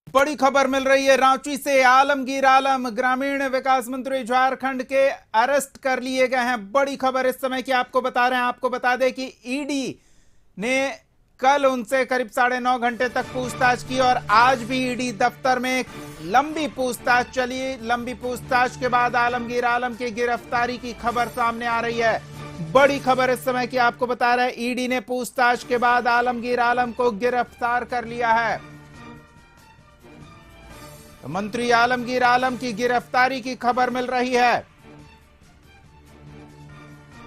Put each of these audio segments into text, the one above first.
बड़ी खबर मिल रही है रांची से। आलमगीर आलम ग्रामीण विकास मंत्री झारखंड के अरेस्ट कर लिए गए हैं। बड़ी खबर इस समय की आपको बता रहे हैं। आपको बता दें कि ईडी ने कल उनसे करीब 9.5 घंटे तक पूछताछ की और आज भी ईडी दफ्तर में लंबी पूछताछ चली। लंबी पूछताछ के बाद आलमगीर आलम की गिरफ्तारी की खबर सामने आ रही है। बड़ी खबर इस समय की आपको बता रहे हैं, ईडी ने पूछताछ के बाद आलमगीर आलम को गिरफ्तार कर लिया है। मंत्री आलमगीर आलम की गिरफ्तारी की खबर मिल रही है।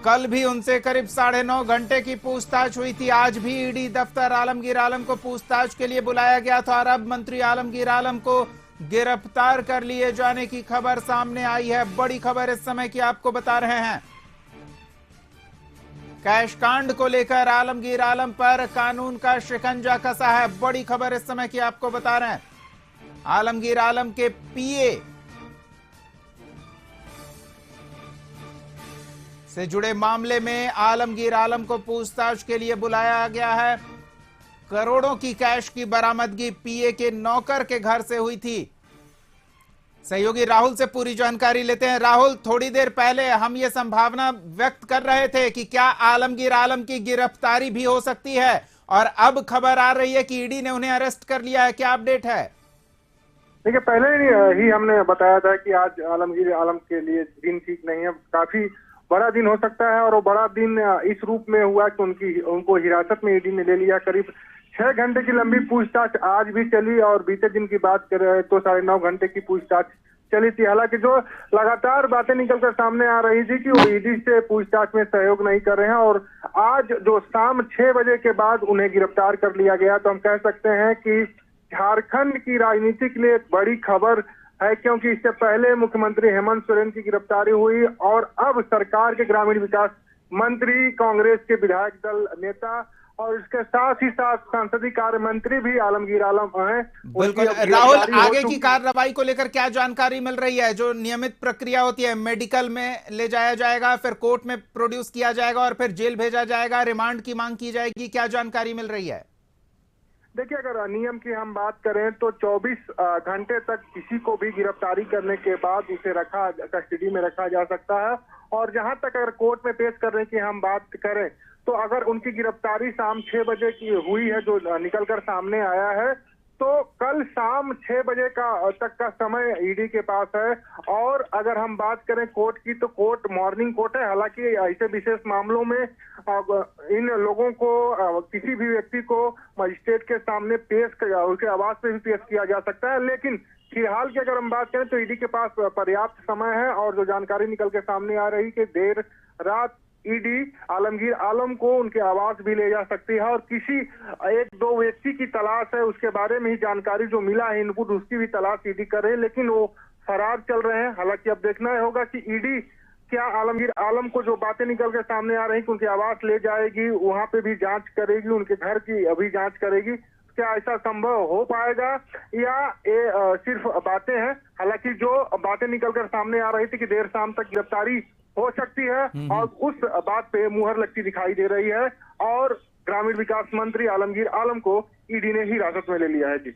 कल भी उनसे करीब 9.5 घंटे की पूछताछ हुई थी। आज भी ईडी दफ्तर आलमगीर आलम को पूछताछ के लिए बुलाया गया था और अब मंत्री आलमगीर आलम को गिरफ्तार कर लिए जाने की खबर सामने आई है। बड़ी खबर इस समय की आपको बता रहे हैं। कैश कांड को लेकर आलमगीर आलम पर कानून का शिकंजा कसा है। बड़ी खबर इस समय की आपको बता रहे हैं। आलमगीर आलम के पीए से जुड़े मामले में आलमगीर आलम को पूछताछ के लिए बुलाया गया है। करोड़ों की कैश की बरामदगी पीए के नौकर के घर से हुई थी। सहयोगी राहुल से पूरी जानकारी लेते हैं। राहुल, थोड़ी देर पहले हम ये संभावना व्यक्त कर रहे थे कि क्या आलमगीर आलम की गिरफ्तारी भी हो सकती है और अब खबर आ रही है कि ईडी ने उन्हें अरेस्ट कर लिया है। क्या अपडेट है? देखिए, पहले ही हमने बताया था कि आज आलमगीर आलम के लिए दिन ठीक नहीं है। काफी बड़ा दिन हो सकता है और वो बड़ा दिन इस रूप में हुआ कि उनको हिरासत में ईडी ने ले लिया। करीब 6 घंटे की लंबी पूछताछ आज भी चली और बीते दिन की बात करें तो 9.5 घंटे की पूछताछ चली थी। हालांकि जो लगातार बातें निकलकर सामने आ रही थी कि वो ईडी से पूछताछ में सहयोग नहीं कर रहे हैं और आज जो शाम 6 बजे के बाद उन्हें गिरफ्तार कर लिया गया, तो हम कह सकते हैं कि झारखंड की राजनीति के लिए एक बड़ी खबर है, क्योंकि इससे पहले मुख्यमंत्री हेमंत सोरेन की गिरफ्तारी हुई और अब सरकार के ग्रामीण विकास मंत्री, कांग्रेस के विधायक दल नेता और इसके साथ ही साथ संसदीय कार्य मंत्री भी आलमगीर आलम हैं। बिल्कुल राहुल, आगे की कार्रवाई को लेकर क्या जानकारी मिल रही है? जो नियमित प्रक्रिया होती है, मेडिकल में ले जाया जाएगा, फिर कोर्ट में प्रोड्यूस किया जाएगा और फिर जेल भेजा जाएगा, रिमांड की मांग की जाएगी, क्या जानकारी मिल रही है? देखिए, अगर नियम की हम बात करें तो 24 घंटे तक किसी को भी गिरफ्तारी करने के बाद उसे कस्टडी में रखा जा सकता है। और जहां तक अगर कोर्ट में पेश करने की हम बात करें तो अगर उनकी गिरफ्तारी शाम 6 बजे की हुई है, जो निकलकर सामने आया है, तो कल शाम 6 बजे तक का समय ईडी के पास है। और अगर हम बात करें कोर्ट की तो कोर्ट मॉर्निंग कोर्ट है। हालांकि ऐसे विशेष मामलों में इन लोगों को किसी भी व्यक्ति को मजिस्ट्रेट के सामने उसके आवाज पे भी पेश किया जा सकता है। लेकिन फिलहाल की अगर हम बात करें तो ईडी के पास पर्याप्त समय है और जो जानकारी निकल के सामने आ रही कि देर रात ईडी आलमगीर आलम को उनके आवास भी ले जा सकती है और किसी 1-2 व्यक्ति की तलाश है, उसके बारे में ही जानकारी जो मिला है इनपुट, उसकी भी तलाश ईडी कर रहे हैं, लेकिन वो फरार चल रहे हैं। हालांकि अब देखना होगा कि ईडी क्या आलमगीर आलम को जो बातें निकल के सामने आ रही कि उनके आवास ले जाएगी, वहां पे भी जांच करेगी, उनके घर की अभी जांच करेगी, क्या ऐसा संभव हो पाएगा या ये सिर्फ बातें हैं। हालांकि जो बातें निकलकर सामने आ रही थी कि देर शाम तक गिरफ्तारी हो सकती है और उस बात पे मुहर लगती दिखाई दे रही है और ग्रामीण विकास मंत्री आलमगीर आलम को ईडी ने हिरासत में ले लिया है। जी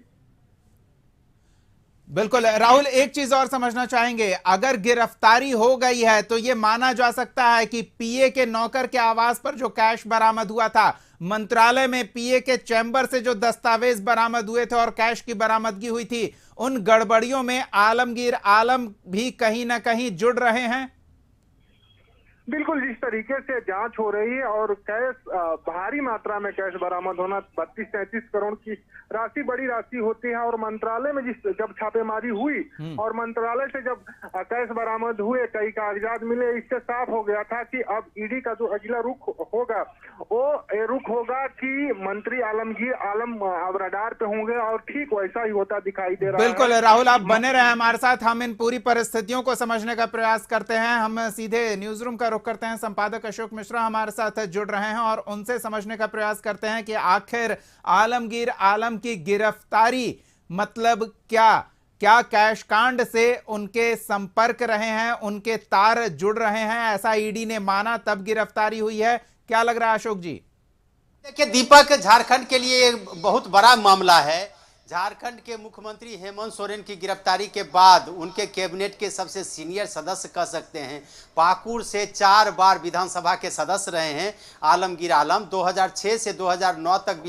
बिल्कुल राहुल, एक चीज और समझना चाहेंगे, अगर गिरफ्तारी हो गई है तो यह माना जा सकता है कि पीए के नौकर के आवास पर जो कैश बरामद हुआ था, मंत्रालय में पीए के चैम्बर से जो दस्तावेज बरामद हुए थे और कैश की बरामदगी हुई थी, उन गड़बड़ियों में आलमगीर आलम भी कहीं ना कहीं जुड़ रहे हैं। बिल्कुल, जिस तरीके से जांच हो रही है और कैश भारी मात्रा में कैश बरामद होना, 32-33 करोड़ की राशि बड़ी राशि होती है और मंत्रालय में जब छापेमारी हुई और मंत्रालय से जब कैश बरामद हुए, कई कागजात मिले, इससे साफ हो गया था कि अब ईडी का जो अगला रुख होगा वो रुख होगा कि मंत्री आलमगीर आलम अब रडार पे होंगे और ठीक वैसा ही होता दिखाई दे रहा है। बिल्कुल राहुल, आप बने रहे हमारे साथ, हम इन पूरी परिस्थितियों को समझने का प्रयास करते हैं। हम सीधे न्यूज रूम का रुख करते हैं। संपादक अशोक मिश्रा हमारे साथ जुड़ रहे हैं और उनसे समझने का प्रयास करते हैं कि आखिर आलमगीर आलम की गिरफ्तारी मतलब क्या कैश कांड से उनके संपर्क रहे हैं, उनके तार जुड़ रहे हैं, ऐसा ईडी ने माना तब गिरफ्तारी हुई है। क्या लग रहा है अशोक जी? देखिए दीपक, झारखंड के लिए बहुत बड़ा मामला है झारखंड के मुख्यमंत्री हेमंत सोरेन की गिरफ्तारी के बाद उनके कैबिनेट के सबसे सीनियर सदस्य कह सकते हैं, पाकुड़ से 4 बार विधानसभा के सदस्य रहे हैं आलमगीर आलम। 2006 से 2009 तक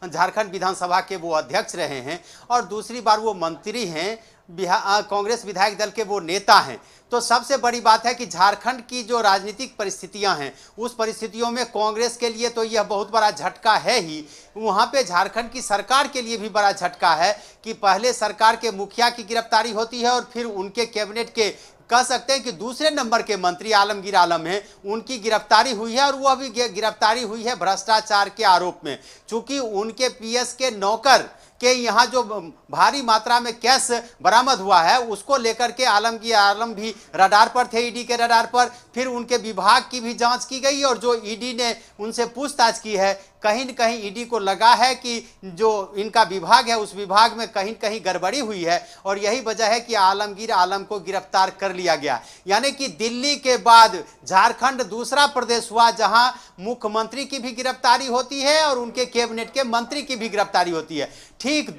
झारखंड विधानसभा के वो अध्यक्ष रहे हैं और दूसरी बार वो मंत्री हैं, कांग्रेस विधायक दल के वो नेता हैं। तो सबसे बड़ी बात है कि झारखंड की जो राजनीतिक परिस्थितियां हैं, उस परिस्थितियों में कांग्रेस के लिए तो यह बहुत बड़ा झटका है ही, वहां पे झारखंड की सरकार के लिए भी बड़ा झटका है कि पहले सरकार के मुखिया की गिरफ्तारी होती है और फिर उनके कैबिनेट के कह सकते हैं कि दूसरे नंबर के मंत्री आलमगीर आलम हैं, उनकी गिरफ्तारी हुई है और वह भी गिरफ्तारी हुई है भ्रष्टाचार के आरोप में। चूंकि उनके पीएस के नौकर के यहाँ जो भारी मात्रा में कैश बरामद हुआ है, उसको लेकर के आलमगीर आलम भी रडार पर थे, ईडी के रडार पर। फिर उनके विभाग की भी जांच की गई और जो ईडी ने उनसे पूछताछ की है, कहीं न कहीं ईडी को लगा है कि जो इनका विभाग है उस विभाग में कहीं कहीं गड़बड़ी हुई है और यही वजह है कि आलमगीर आलम को गिरफ्तार कर लिया गया। यानी कि दिल्ली के बाद झारखंड दूसरा प्रदेश हुआ जहां मुख्यमंत्री की भी गिरफ्तारी होती है और उनके कैबिनेट के मंत्री की भी गिरफ्तारी होती है। ठीक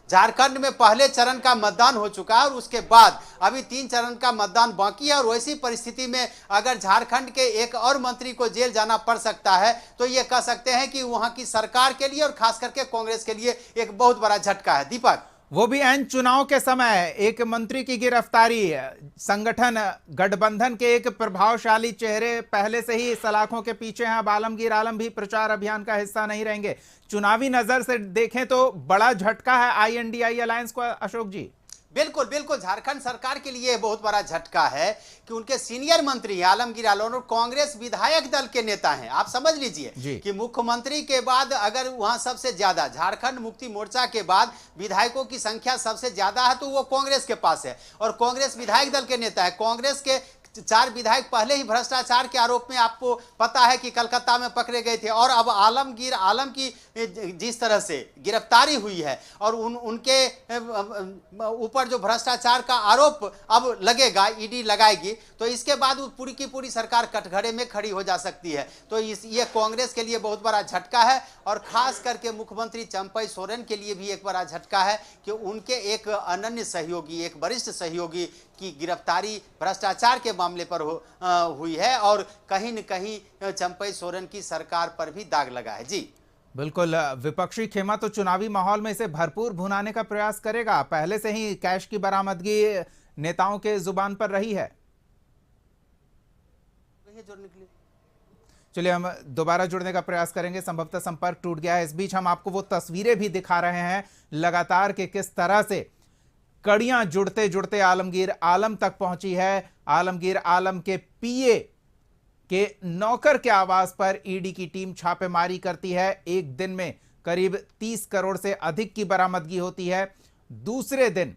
झारखंड में पहले चरण का मतदान हो चुका है और उसके बाद अभी 3 चरण का मतदान बाकी है और वैसी परिस्थिति में अगर झारखंड के एक और मंत्री को जेल जाना पड़ सकता है तो ये कह सकते हैं कि वहां की सरकार के लिए और खास करके कांग्रेस के लिए एक बहुत बड़ा झटका है। दीपक, वो भी एन चुनाव के समय एक मंत्री की गिरफ्तारी, संगठन गठबंधन के एक प्रभावशाली चेहरे पहले से ही सलाखों के पीछे हैं, अब आलमगीर आलम भी प्रचार अभियान का हिस्सा नहीं रहेंगे। चुनावी नजर से देखें तो बड़ा झटका है INDI अलायंस को, अशोक जी। बिल्कुल बिल्कुल, झारखंड सरकार के लिए बहुत बड़ा झटका है कि उनके सीनियर मंत्री आलमगीर आलम और कांग्रेस विधायक दल के नेता हैं। आप समझ लीजिए कि मुख्यमंत्री के बाद अगर वहां सबसे ज्यादा झारखंड मुक्ति मोर्चा के बाद विधायकों की संख्या सबसे ज्यादा है तो वो कांग्रेस के पास है और कांग्रेस विधायक दल के नेता है। कांग्रेस के 4 विधायक पहले ही भ्रष्टाचार के आरोप में आपको पता है कि कलकत्ता में पकड़े गए थे और अब आलमगीर आलम की जिस तरह से गिरफ्तारी हुई है और उनके ऊपर जो भ्रष्टाचार का आरोप अब लगेगा, ईडी लगाएगी, तो इसके बाद पूरी की पूरी सरकार कटघरे में खड़ी हो जा सकती है। तो ये कांग्रेस के लिए बहुत बड़ा झटका है और खास करके मुख्यमंत्री चंपई सोरेन के लिए भी एक बड़ा झटका है कि उनके एक अनन्य सहयोगी, एक वरिष्ठ सहयोगी की गिरफ्तारी भ्रष्टाचार के मामले पर हुई है और कहीं न कहीं चंपई सोरेन की सरकार पर भी दाग लगा है। जी बिल्कुल, विपक्षी खेमा तो चुनावी माहौल में इसे भरपूर भुनाने का प्रयास करेगा। पहले से ही कैश की बरामदगी नेताओं के जुबान पर रही है। चलिए हम दोबारा जुड़ने का प्रयास करेंगे, संभवतः संपर्क टूट गया है। इस बीच हम आपको वो तस्वीरें भी दिखा रहे हैं लगातार कि किस तरह से कड़ियां जुड़ते जुड़ते आलमगीर आलम तक पहुंची है। आलमगीर आलम के पीए के नौकर के आवास पर ईडी की टीम छापेमारी करती है। एक दिन में करीब 30 करोड़ से अधिक की बरामदगी होती है। दूसरे दिन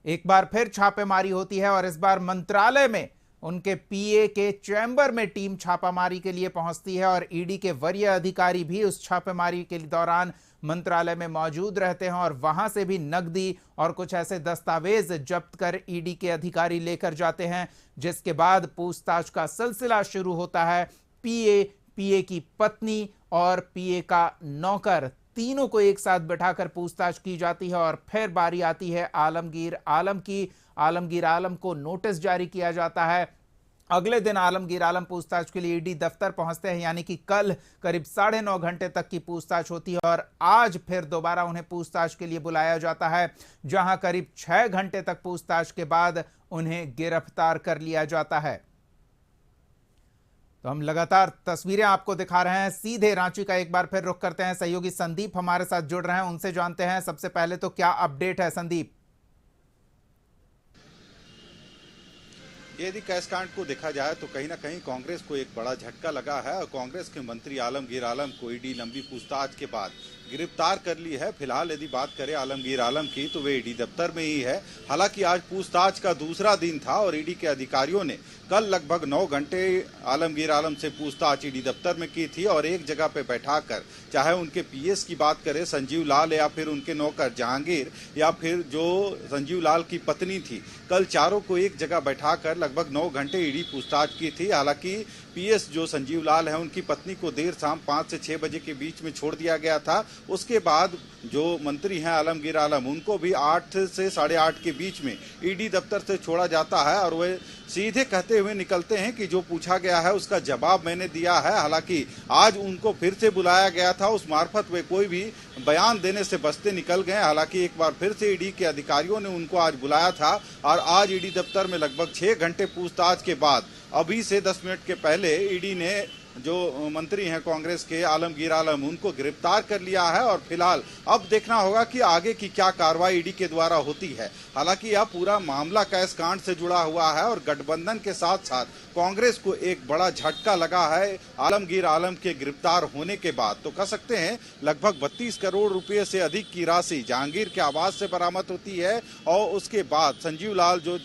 एक बार फिर छापेमारी होती है और इस बार मंत्रालय में उनके पीए के चैम्बर में टीम छापामारी के लिए पहुंचती है और ईडी के वरीय अधिकारी भी उस छापेमारी के दौरान मंत्रालय में मौजूद रहते हैं और वहां से भी नकदी और कुछ ऐसे दस्तावेज जब्त कर ईडी के अधिकारी लेकर जाते हैं, जिसके बाद पूछताछ का सिलसिला शुरू होता है। पीए की पत्नी और पीए का नौकर, तीनों को एक साथ बैठाकर पूछताछ की जाती है और फिर बारी आती है आलमगीर आलम की। आलमगीर आलम को नोटिस जारी किया जाता है। अगले दिन आलमगीर आलम पूछताछ के लिए ईडी दफ्तर पहुंचते हैं, यानी कि कल करीब 9.5 घंटे तक की पूछताछ होती है और आज फिर दोबारा उन्हें पूछताछ के लिए बुलाया जाता है, जहां करीब 6 घंटे तक पूछताछ के बाद उन्हें गिरफ्तार कर लिया जाता है। तो हम लगातार तस्वीरें आपको दिखा रहे हैं। सीधे रांची का एक बार फिर रुख करते हैं। सहयोगी संदीप हमारे साथ जुड़ रहे हैं, उनसे जानते हैं सबसे पहले तो क्या अपडेट है। संदीप, यदि कैश कांड को देखा जाए तो कहीं ना कहीं कांग्रेस को एक बड़ा झटका लगा है और कांग्रेस के मंत्री आलमगीर आलम को ईडी लंबी पूछताछ के बाद गिरफ्तार कर ली है। फिलहाल यदि बात करें आलमगीर आलम की तो वे ईडी दफ्तर में ही है। हालांकि आज पूछताछ का दूसरा दिन था और ईडी के अधिकारियों ने कल लगभग 9 घंटे आलमगीर आलम से पूछताछ ईडी दफ्तर में की थी और एक जगह पे बैठाकर, चाहे उनके पीएस की बात करें संजीव लाल या फिर उनके नौकर जहांगीर या फिर जो संजीव लाल की पत्नी थी, कल चारों को एक जगह बैठाकर लगभग 9 घंटे ईडी पूछताछ की थी। हालांकि पीएस जो संजीव लाल है उनकी पत्नी को देर शाम 5 से 6 बजे के बीच में छोड़ दिया गया था। उसके बाद जो मंत्री हैं आलमगीर आलम, उनको भी 8 से 8:30 के बीच में ईडी दफ्तर से छोड़ा जाता है और वे सीधे कहते हुए निकलते हैं कि जो पूछा गया है उसका जवाब मैंने दिया है। हालांकि आज उनको फिर से बुलाया गया था, उस मार्फत वे कोई भी बयान देने से बचते निकल गए। हालांकि एक बार फिर से ईडी के अधिकारियों ने उनको आज बुलाया था और आज ईडी दफ्तर में लगभग 6 घंटे पूछताछ के बाद अभी से 10 मिनट के पहले ईडी ने जो मंत्री हैं कांग्रेस के आलमगीर आलम, उनको गिरफ्तार कर लिया है और फिलहाल अब देखना होगा कि आगे की क्या कार्रवाई ईडी के द्वारा होती है। हालांकि यह पूरा मामला कैश कांड से जुड़ा हुआ है और गठबंधन के साथ साथ कांग्रेस को एक बड़ा झटका लगा है आलमगीर आलम के गिरफ्तार होने के बाद। तो कह सकते हैं लगभग 32 करोड़ रुपए से अधिक की राशि जहांगीर के आवास से बरामद होती है और उसके बाद संजीव लाल जो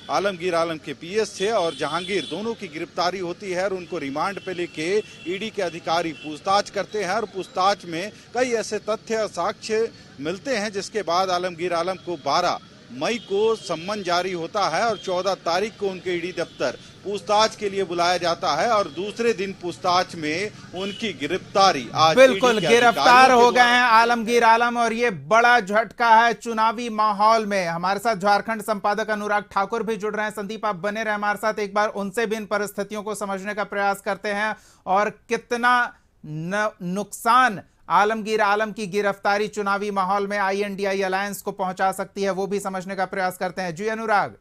आलमगीर आलम के पीएस थे और जहांगीर, दोनों की गिरफ्तारी होती है और उनको रिमांड पे लेके ईडी के अधिकारी पूछताछ करते हैं और पूछताछ में कई ऐसे तथ्य और साक्ष्य मिलते हैं जिसके बाद आलमगीर आलम को 12 मई को सम्मन जारी होता है और 14 तारीख को उनके ईडी दफ्तर पूछताछ के लिए बुलाया जाता है और दूसरे दिन पूछताछ में उनकी गिरफ्तारी आज बिल्कुल गिरफ्तार हो गए हैं आलमगीर आलम और ये बड़ा झटका है चुनावी माहौल में। हमारे साथ झारखंड संपादक अनुराग ठाकुर भी जुड़ रहे हैं। संदीप, आप बने रहे हमारे साथ, एक बार उनसे भी इन परिस्थितियों को समझने का प्रयास करते हैं और कितना नुकसान आलमगीर आलम की गिरफ्तारी चुनावी माहौल में INDI अलायंस को पहुंचा सकती है वो भी समझने का प्रयास करते हैं। जी अनुराग।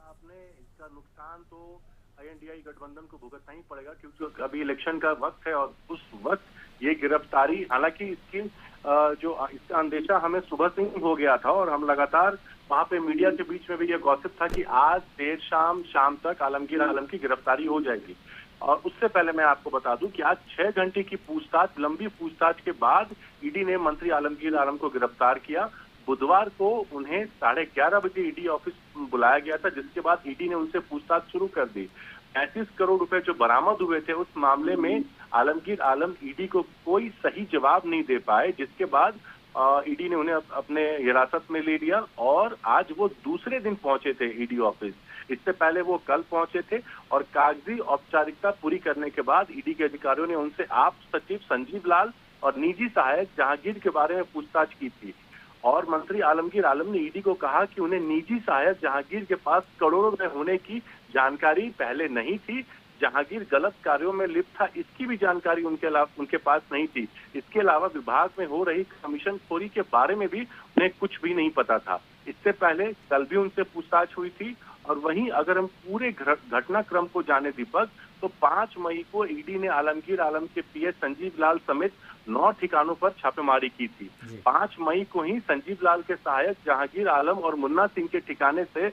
आपने इसका नुकसान तो INDI गठबंधन को भुगतना ही पड़ेगा क्योंकि अभी इलेक्शन का वक्त है और उस वक्त ये गिरफ्तारी, हालांकि इसकी इसका अंदेशा हमें सुबह से ही हो गया था और हम लगातार वहां पे मीडिया के बीच में भी ये गॉसिप था कि आज देर शाम तक आलमगीर आलम की गिरफ्तारी हो जाएगी। और उससे पहले मैं आपको बता दूं कि आज 6 घंटे की पूछताछ, लंबी पूछताछ के बाद ईडी ने मंत्री आलमगीर आलम को गिरफ्तार किया। बुधवार को उन्हें 11:30 बजे ईडी ऑफिस बुलाया गया था, जिसके बाद ईडी ने उनसे पूछताछ शुरू कर दी। 35 करोड़ रुपए जो बरामद हुए थे उस मामले में आलमगीर आलम ईडी को कोई सही जवाब नहीं दे पाए, जिसके बाद ईडी ने उन्हें अपने हिरासत में ले लिया और आज वो दूसरे दिन पहुंचे थे ईडी ऑफिस। इससे पहले वो कल पहुंचे थे और कागजी औपचारिकता पूरी करने के बाद ईडी के अधिकारियों ने उनसे आप सचिव संजीव लाल और निजी सहायक जहांगीर के बारे में पूछताछ की थी। और मंत्री आलमगीर आलम ने ईडी को कहा कि उन्हें निजी सहायक जहांगीर के पास करोड़ों रुपए होने की जानकारी पहले नहीं थी। जहांगीर गलत कार्यों में लिप्त था, इसकी भी जानकारी उनके पास नहीं थी। इसके अलावा विभाग में हो रही कमीशनखोरी के बारे में भी उन्हें कुछ भी नहीं पता था। इससे पहले कल भी उनसे पूछताछ हुई थी। और वहीं अगर हम पूरे घटनाक्रम को जाने दीपक, तो 5 मई को ईडी ने आलमगीर आलम के पीएस संजीव लाल समेत 9 ठिकानों पर छापेमारी की थी। 5 मई को ही संजीव लाल के सहायक जहांगीर आलम और मुन्ना सिंह के ठिकाने से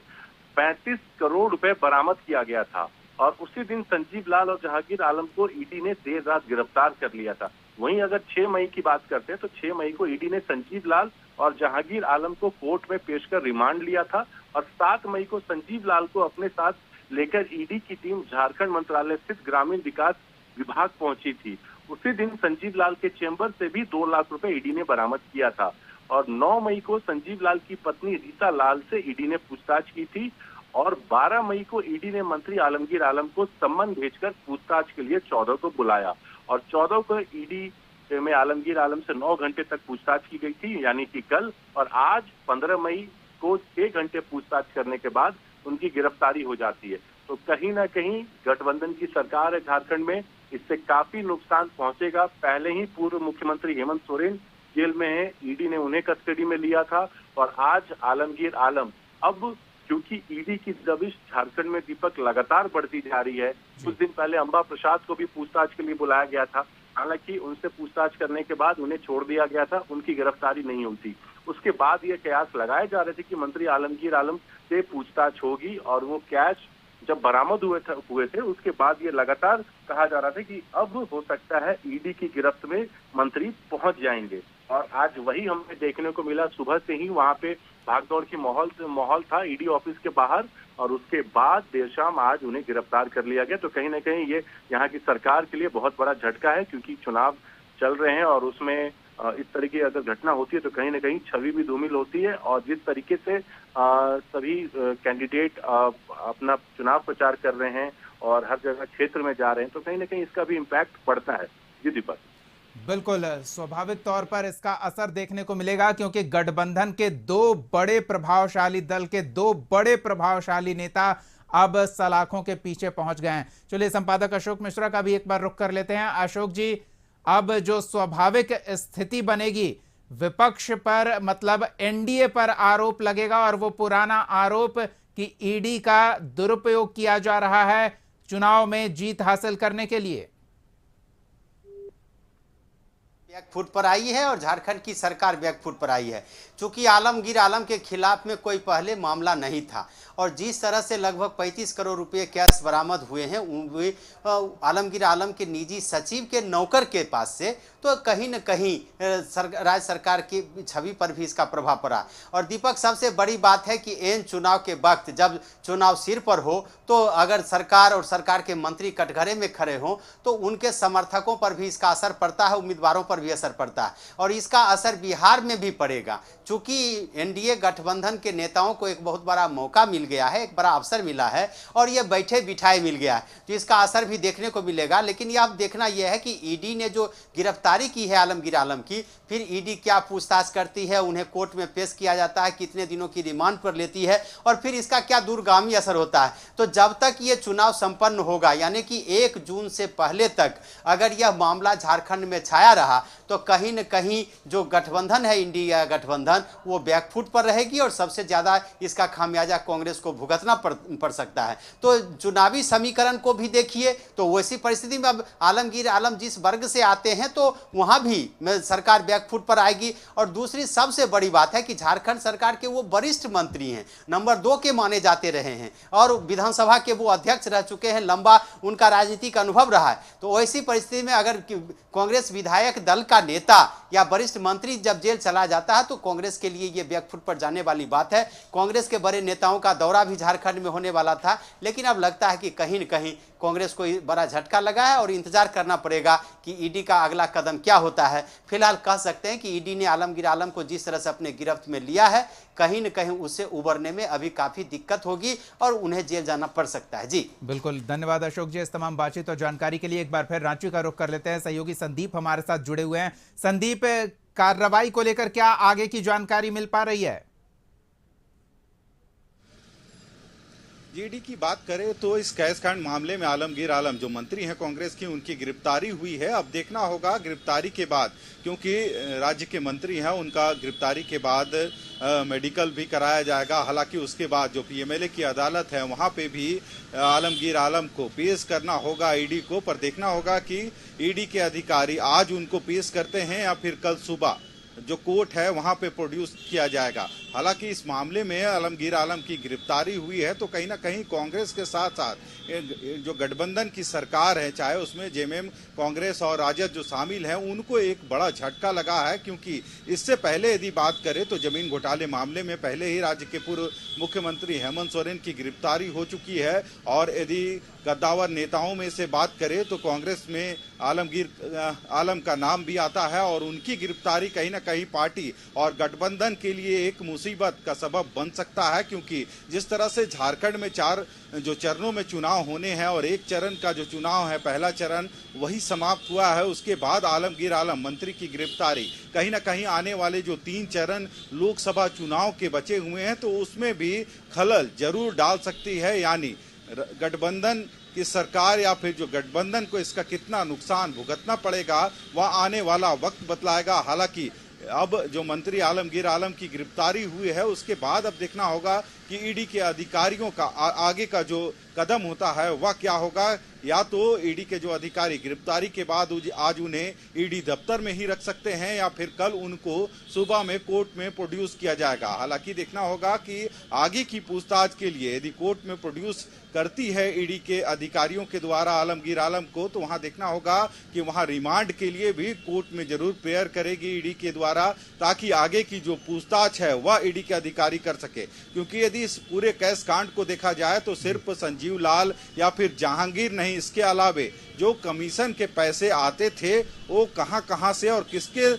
35 करोड़ रुपए बरामद किया गया था और उसी दिन संजीव लाल और जहांगीर आलम को ईडी ने देर रात गिरफ्तार कर लिया था। वहीं अगर 6 मई की बात करते हैं तो 6 मई को ईडी ने संजीव लाल और जहांगीर आलम को कोर्ट में पेश कर रिमांड लिया था और 7 मई को संजीव लाल को अपने साथ लेकर ईडी की टीम झारखंड मंत्रालय स्थित ग्रामीण विकास विभाग पहुंची थी। उसी दिन संजीव लाल के चेंबर से भी 2 लाख रुपए ईडी ने बरामद किया था और 9 मई को संजीव लाल की पत्नी रीता लाल से ईडी ने पूछताछ की थी और 12 मई को ईडी ने मंत्री आलमगीर आलम को सम्मन भेजकर पूछताछ के लिए 14 को बुलाया और 14 को ईडी में आलमगीर आलम से 9 घंटे तक पूछताछ की गई थी, यानी कि कल। और आज 15 मई को 6 घंटे पूछताछ करने के बाद उनकी गिरफ्तारी हो जाती है। तो कहीं ना कहीं गठबंधन की सरकार है झारखंड में, इससे काफी नुकसान पहुंचेगा। पहले ही पूर्व मुख्यमंत्री हेमंत सोरेन जेल में है, ईडी ने उन्हें कस्टडी में लिया था और आज आलमगीर आलम। अब क्योंकि ईडी की दबिश झारखंड में दीपक लगातार बढ़ती जा रही है, कुछ दिन पहले अंबा प्रसाद को भी पूछताछ के लिए बुलाया गया था, हालांकि उनसे पूछताछ करने के बाद उन्हें छोड़ दिया गया था, उनकी गिरफ्तारी नहीं होती। उसके बाद ये कयास लगाए जा रहे थे कि मंत्री आलमगीर आलम से पूछताछ होगी और वो कैश जब बरामद हुए थे उसके बाद ये लगातार कहा जा रहा था कि अब हो सकता है ईडी की गिरफ्त में मंत्री पहुंच जाएंगे और आज वही हमें देखने को मिला। सुबह से ही वहां पे भागदौड़ की माहौल था ईडी ऑफिस के बाहर और उसके बाद देर शाम आज उन्हें गिरफ्तार कर लिया गया। तो कहीं ना कहीं ये यहाँ की सरकार के लिए बहुत बड़ा झटका है क्योंकि चुनाव चल रहे हैं और उसमें इस तरह की अगर घटना होती है तो कहीं ना कहीं छवि भी धूमिल होती है। और जिस तरीके से सभी कैंडिडेट अपना चुनाव प्रचार कर रहे हैं और हर जगह क्षेत्र में जा रहे हैं, तो कहीं ना कहीं इसका भी इम्पैक्ट पड़ता है। जी दीपक। बिल्कुल, स्वाभाविक तौर पर इसका असर देखने को मिलेगा, क्योंकि गठबंधन के दो बड़े प्रभावशाली दल के दो बड़े प्रभावशाली नेता अब सलाखों के पीछे पहुंच गए हैं। चलिए संपादक अशोक मिश्रा का भी एक बार रुख कर लेते हैं। अशोक जी, अब जो स्वाभाविक स्थिति बनेगी, विपक्ष पर मतलब एनडीए पर आरोप लगेगा और वो पुराना आरोप कि ईडी का दुरुपयोग किया जा रहा है चुनाव में जीत हासिल करने के लिए। बैकफुट पर आई है और झारखंड की सरकार बैकफुट पर आई है। चूंकि आलमगीर आलम के खिलाफ में कोई पहले मामला नहीं था और जिस तरह से लगभग 35 करोड़ रुपए कैश बरामद हुए हैं आलमगीर आलम के निजी सचिव के नौकर के पास से, तो कहीं न कहीं राज्य सरकार की छवि पर भी इसका प्रभाव पड़ा। और दीपक, सबसे बड़ी बात है कि एन चुनाव के वक्त जब चुनाव सिर पर हो तो अगर सरकार और सरकार के मंत्री कटघरे में खड़े हों तो उनके समर्थकों पर भी इसका असर पड़ता है, उम्मीदवारों पर भी असर पड़ता है और इसका असर बिहार में भी पड़ेगा। चूंकि एनडीए गठबंधन के नेताओं को एक बहुत बड़ा मौका मिल गया है, एक बड़ा अवसर मिला है और ये बैठे बिठाए मिल गया है, तो इसका असर भी देखने को मिलेगा। लेकिन यह अब देखना यह है कि ईडी ने जो गिरफ्तारी की है आलमगीर आलम की, फिर ईडी क्या पूछताछ करती है, उन्हें कोर्ट में पेश किया जाता है, कितने दिनों की रिमांड पर लेती है और फिर इसका क्या दूरगामी असर होता है। तो जब तक ये चुनाव संपन्न होगा, यानी कि 1 जून से पहले तक अगर यह मामला झारखंड में छाया रहा तो कहीं न कहीं जो गठबंधन है, इंडिया गठबंधन, वो बैकफुट पर रहेगी और सबसे ज़्यादा इसका खामियाजा कांग्रेस को भुगतना पड़ सकता है। तो चुनावी समीकरण को भी देखिए, तो वैसी परिस्थिति में अब आलमगीर आलम जिस वर्ग से आते हैं तो वहाँ भी सरकार बैकफुट पर आएगी। और दूसरी सबसे बड़ी बात है कि झारखंड सरकार के वो वरिष्ठ मंत्री हैं, नंबर 2 के माने जाते रहे हैं और विधानसभा के वो अध्यक्ष रह चुके हैं, लंबा उनका राजनीतिक अनुभव रहा है। तो ऐसी परिस्थिति में अगर कांग्रेस विधायक दल का नेता या वरिष्ठ मंत्री जब जेल चला जाता है तो कांग्रेस के लिए ये बैकफुट पर जाने वाली बात है। कांग्रेस के बड़े नेताओं का दौरा भी झारखंड में होने वाला था, लेकिन अब लगता है कि कहीं न कहीं कांग्रेस को बड़ा झटका लगा है और इंतजार करना पड़ेगा कि ईडी का अगला कदम क्या होता है। फिलहाल कह सकते हैं कि ईडी ने आलमगीर आलम को जिस तरह से अपने गिरफ्त में लिया है, कहीं न कहीं उससे उबरने में अभी काफी दिक्कत होगी और उन्हें जेल जाना पड़ सकता है। जी बिल्कुल, धन्यवाद अशोक जी इस तमाम बातचीत और जानकारी के लिए। एक बार फिर रांची का रुख कर लेते हैं, सहयोगी संदीप हमारे साथ जुड़े हुए हैं। संदीप, कार्रवाई को लेकर क्या आगे की जानकारी मिल पा रही है? ईडी की बात करें तो इस कैश कांड मामले में आलमगीर आलम जो मंत्री हैं कांग्रेस की, उनकी गिरफ्तारी हुई है। अब देखना होगा गिरफ्तारी के बाद, क्योंकि राज्य के मंत्री हैं, उनका गिरफ्तारी के बाद मेडिकल भी कराया जाएगा। हालांकि उसके बाद जो पीएमएलए की अदालत है वहां पे भी आलमगीर आलम को पेश करना होगा ईडी को। पर देखना होगा कि ईडी के अधिकारी आज उनको पेश करते हैं या फिर कल सुबह जो कोर्ट है वहां पे प्रोड्यूस किया जाएगा। हालांकि इस मामले में आलमगीर आलम की गिरफ्तारी हुई है तो कहीं ना कहीं कांग्रेस के साथ साथ जो गठबंधन की सरकार है, चाहे उसमें जेएमएम, कांग्रेस और राजद जो शामिल हैं, उनको एक बड़ा झटका लगा है। क्योंकि इससे पहले यदि बात करें तो जमीन घोटाले मामले में पहले ही राज्य के पूर्व मुख्यमंत्री हेमंत सोरेन की गिरफ्तारी हो चुकी है। और यदि कद्दावर नेताओं में से बात करें तो कांग्रेस में आलमगीर आलम का नाम भी आता है और उनकी गिरफ्तारी कहीं ना कहीं पार्टी और गठबंधन के लिए एक मुसीबत का सबब बन सकता है। क्योंकि जिस तरह से झारखंड में 4 जो चरणों में चुनाव होने हैं और एक चरण का जो चुनाव है, पहला चरण वही समाप्त हुआ है, उसके बाद आलमगीर आलम मंत्री की गिरफ्तारी कहीं ना कहीं आने वाले जो 3 चरण लोकसभा चुनाव के बचे हुए हैं तो उसमें भी खलल जरूर डाल सकती है। यानी गठबंधन की सरकार या फिर जो गठबंधन को इसका कितना नुकसान भुगतना पड़ेगा वह आने वाला वक्त बतलाएगा। हालांकि अब जो मंत्री आलमगीर आलम की गिरफ्तारी हुई है उसके बाद अब देखना होगा कि ईडी के अधिकारियों का आगे का जो कदम होता है वह क्या होगा। या तो ईडी के जो अधिकारी गिरफ्तारी के बाद आज उन्हें ईडी दफ्तर में ही रख सकते हैं या फिर कल उनको सुबह में कोर्ट में प्रोड्यूस किया जाएगा। हालांकि देखना होगा कि आगे की पूछताछ के लिए यदि कोर्ट में प्रोड्यूस करती है ईडी के अधिकारियों के द्वारा आलमगीर आलम को, तो वहां देखना होगा कि वहां रिमांड के लिए भी कोर्ट में जरूर प्रेयर करेगी ईडी के द्वारा, ताकि आगे की जो पूछताछ है वह ईडी के अधिकारी कर सके। क्योंकि यदि इस पूरे कैश कांड को देखा जाए तो सिर्फ संजीव लाल या फिर जहांगीर नहीं, इसके अलावे जो कमीशन के पैसे आते थे वो कहां से और किसके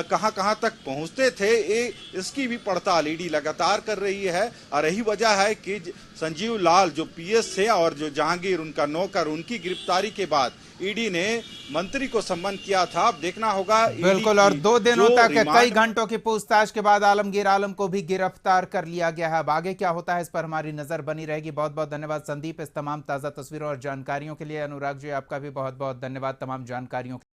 कहां तक पहुंचते थे, इसकी भी पड़ताल ईडी लगातार कर रही है। और यही वजह है कि संजीव लाल जो पीएस थे और जो जहांगीर उनका नौकर, उनकी गिरफ्तारी के बाद ईडी ने मंत्री को सम्मन किया था। अब देखना होगा। बिल्कुल, और 2 दिनों तक कई घंटों की पूछताछ के बाद आलमगीर आलम को भी गिरफ्तार कर लिया गया है। अब आगे क्या होता है इस पर हमारी नजर बनी रहेगी। बहुत बहुत धन्यवाद संदीप इस तमाम ताजा तस्वीरों और जानकारियों के लिए। अनुराग जी, आपका भी बहुत बहुत धन्यवाद तमाम जानकारियों के लिए।